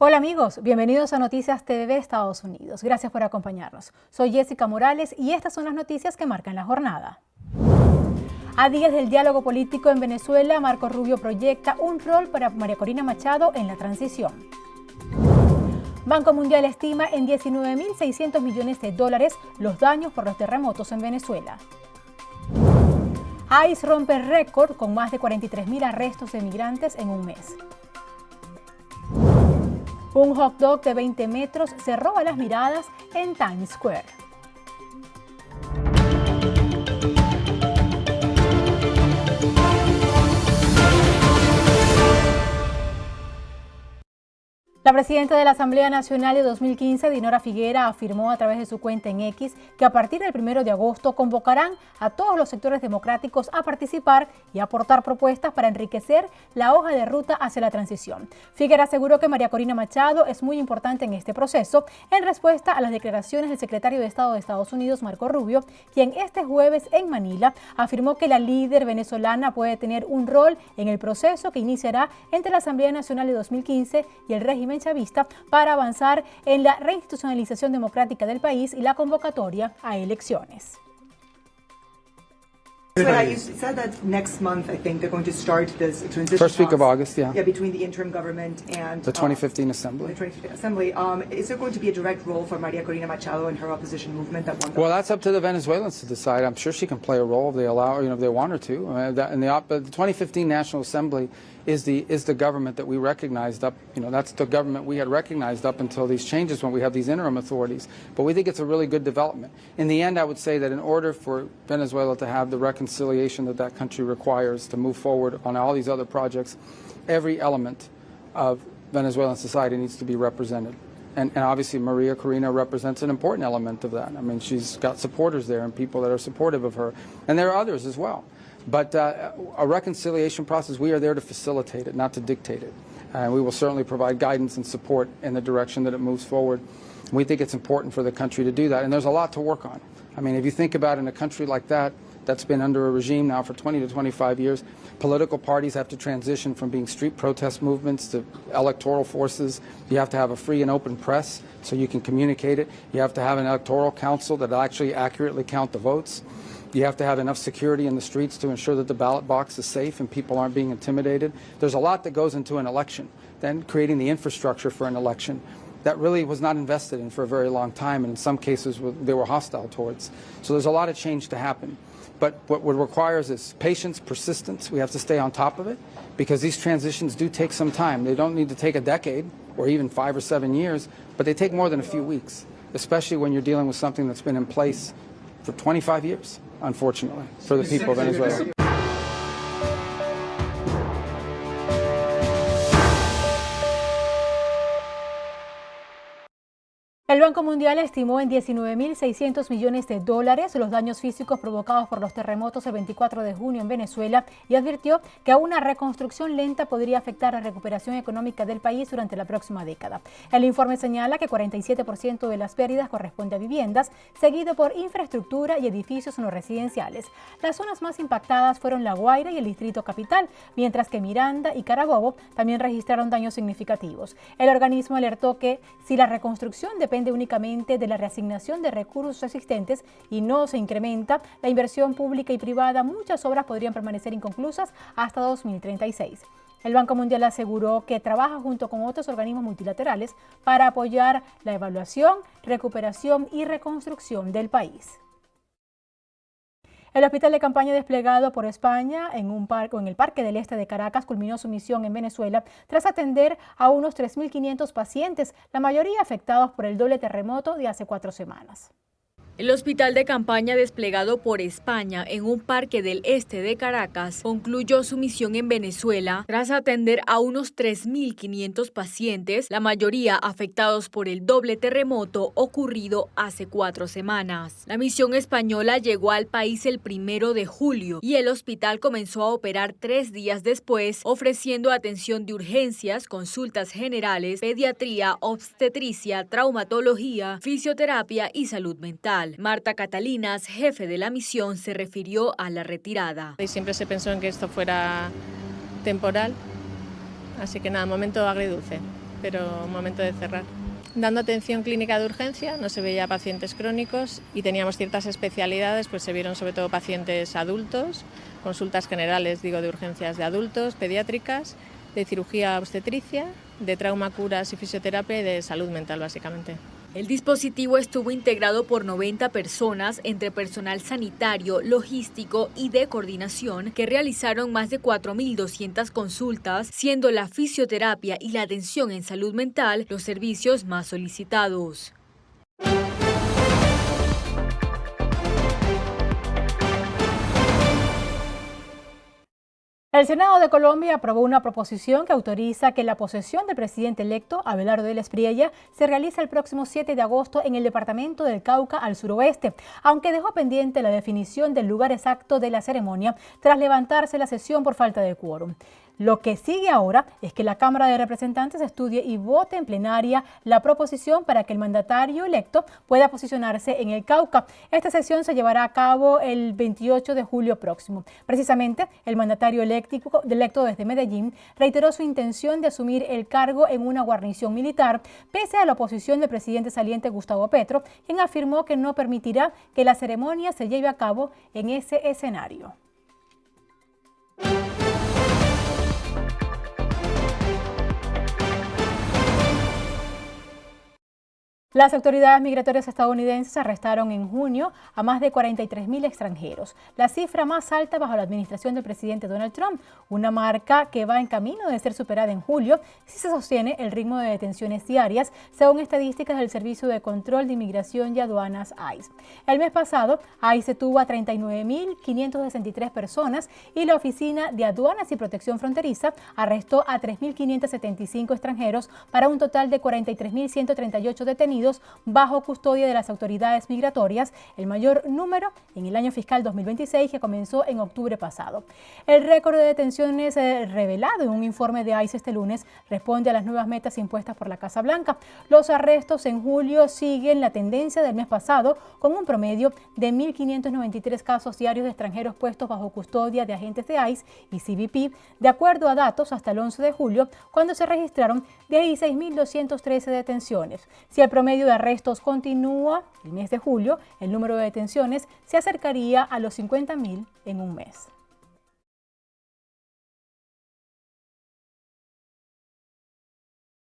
Hola amigos, bienvenidos a Noticias TVB Estados Unidos. Gracias por acompañarnos. Soy Jessica Morales y estas son las noticias que marcan la jornada. A días del diálogo político en Venezuela, Marco Rubio proyecta un rol para María Corina Machado en la transición. Banco Mundial estima en 19.600 millones de dólares los daños por los terremotos en Venezuela. ICE rompe récord con más de 43.000 arrestos de migrantes en un mes. Un hot dog de 20 metros se roba las miradas en Times Square. La presidenta de la Asamblea Nacional de 2015, Dinora Figuera, afirmó a través de su cuenta en X que a partir del 1 de agosto convocarán a todos los sectores democráticos a participar y aportar propuestas para enriquecer la hoja de ruta hacia la transición. Figuera aseguró que María Corina Machado es muy importante en este proceso en respuesta a las declaraciones del secretario de Estado de Estados Unidos, Marco Rubio, quien este jueves en Manila afirmó que la líder venezolana puede tener un rol en el proceso que iniciará entre la Asamblea Nacional de 2015 y el régimen chavista para avanzar en la reinstitucionalización democrática del país y la convocatoria a elecciones. You said that next month, I think, they're going to start this transition First week of August, yeah. Yeah, between the interim government and the 2015 Assembly. The 2015 Assembly. Is there going to be a direct role for Maria Corina Machado and her opposition movement that won? Well, that's up to the Venezuelans to decide. I'm sure she can play a role if they allow, if they want her to. The 2015 National Assembly is the government that we recognized up. That's the government we had recognized up until these changes when we have these interim authorities. But we think it's a really good development. In the end, I would say that in order for Venezuela to have the reconciliation that country requires to move forward on all these other projects, every element of Venezuelan society needs to be represented. And obviously Maria Corina represents an important element of that. I mean, she's got supporters there and people that are supportive of her. And there are others as well. But a reconciliation process, we are there to facilitate it, not to dictate it. And we will certainly provide guidance and support in the direction that it moves forward. We think it's important for the country to do that. And there's a lot to work on. I mean, if you think about in a country like that's been under a regime now for 20 to 25 years, political parties have to transition from being street protest movements to electoral forces. You have to have a free and open press so you can communicate it. You have to have an electoral council that actually accurately count the votes. You have to have enough security in the streets to ensure that the ballot box is safe and people aren't being intimidated. There's a lot that goes into an election. Then creating the infrastructure for an election that really was not invested in for a very long time, and in some cases they were hostile towards. So there's a lot of change to happen. But what it requires is patience, persistence. We have to stay on top of it because these transitions do take some time. They don't need to take a decade or even 5 or 7 years, but they take more than a few weeks, especially when you're dealing with something that's been in place for 25 years, unfortunately, for the people of Venezuela. El Banco Mundial estimó en 19.600 millones de dólares los daños físicos provocados por los terremotos el 24 de junio en Venezuela y advirtió que una reconstrucción lenta podría afectar la recuperación económica del país durante la próxima década. El informe señala que 47% de las pérdidas corresponde a viviendas, seguido por infraestructura y edificios no residenciales. Las zonas más impactadas fueron La Guaira y el Distrito Capital, mientras que Miranda y Carabobo también registraron daños significativos. El organismo alertó que si la reconstrucción depende únicamente de la reasignación de recursos existentes y no se incrementa la inversión pública y privada, muchas obras podrían permanecer inconclusas hasta 2036. El Banco Mundial aseguró que trabaja junto con otros organismos multilaterales para apoyar la evaluación, recuperación y reconstrucción del país. El hospital de campaña desplegado por España en el Parque del Este de Caracas culminó su misión en Venezuela tras atender a unos 3.500 pacientes, la mayoría afectados por el doble terremoto de hace 4 semanas. El hospital de campaña desplegado por España en un parque del este de Caracas concluyó su misión en Venezuela tras atender a unos 3.500 pacientes, la mayoría afectados por el doble terremoto ocurrido hace 4 semanas. La misión española llegó al país el 1 de julio y el hospital comenzó a operar 3 días después, ofreciendo atención de urgencias, consultas generales, pediatría, obstetricia, traumatología, fisioterapia y salud mental. Marta Catalinas, jefe de la misión, se refirió a la retirada. Y siempre se pensó en que esto fuera temporal, así que nada, momento agridulce. pero momento de cerrar. Dando atención clínica de urgencia no se veía pacientes crónicos y teníamos ciertas especialidades, pues se vieron sobre todo pacientes adultos, consultas generales, digo, de urgencias de adultos, pediátricas, de cirugía obstetricia, de trauma, curas y fisioterapia y de salud mental básicamente. El dispositivo estuvo integrado por 90 personas entre personal sanitario, logístico y de coordinación que realizaron más de 4.200 consultas, siendo la fisioterapia y la atención en salud mental los servicios más solicitados. El Senado de Colombia aprobó una proposición que autoriza que la posesión del presidente electo, Abelardo de la Espriella, se realice el próximo 7 de agosto en el departamento del Cauca al suroeste, aunque dejó pendiente la definición del lugar exacto de la ceremonia tras levantarse la sesión por falta de quórum. Lo que sigue ahora es que la Cámara de Representantes estudie y vote en plenaria la proposición para que el mandatario electo pueda posicionarse en el Cauca. Esta sesión se llevará a cabo el 28 de julio próximo. Precisamente, el mandatario electo desde Medellín reiteró su intención de asumir el cargo en una guarnición militar, pese a la oposición del presidente saliente Gustavo Petro, quien afirmó que no permitirá que la ceremonia se lleve a cabo en ese escenario. Las autoridades migratorias estadounidenses arrestaron en junio a más de 43.000 extranjeros, la cifra más alta bajo la administración del presidente Donald Trump, una marca que va en camino de ser superada en julio si se sostiene el ritmo de detenciones diarias, según estadísticas del Servicio de Control de Inmigración y Aduanas ICE. El mes pasado, ICE detuvo a 39.563 personas y la Oficina de Aduanas y Protección Fronteriza arrestó a 3.575 extranjeros para un total de 43.138 detenidos bajo custodia de las autoridades migratorias, el mayor número en el año fiscal 2026 que comenzó en octubre pasado. El récord de detenciones revelado en un informe de ICE este lunes responde a las nuevas metas impuestas por la Casa Blanca. Los arrestos en julio siguen la tendencia del mes pasado, con un promedio de 1.593 casos diarios de extranjeros puestos bajo custodia de agentes de ICE y CBP, de acuerdo a datos hasta el 11 de julio, cuando se registraron 16.213 detenciones. Si el promedio de arrestos continúa el mes de julio, el número de detenciones se acercaría a los 50.000 en un mes.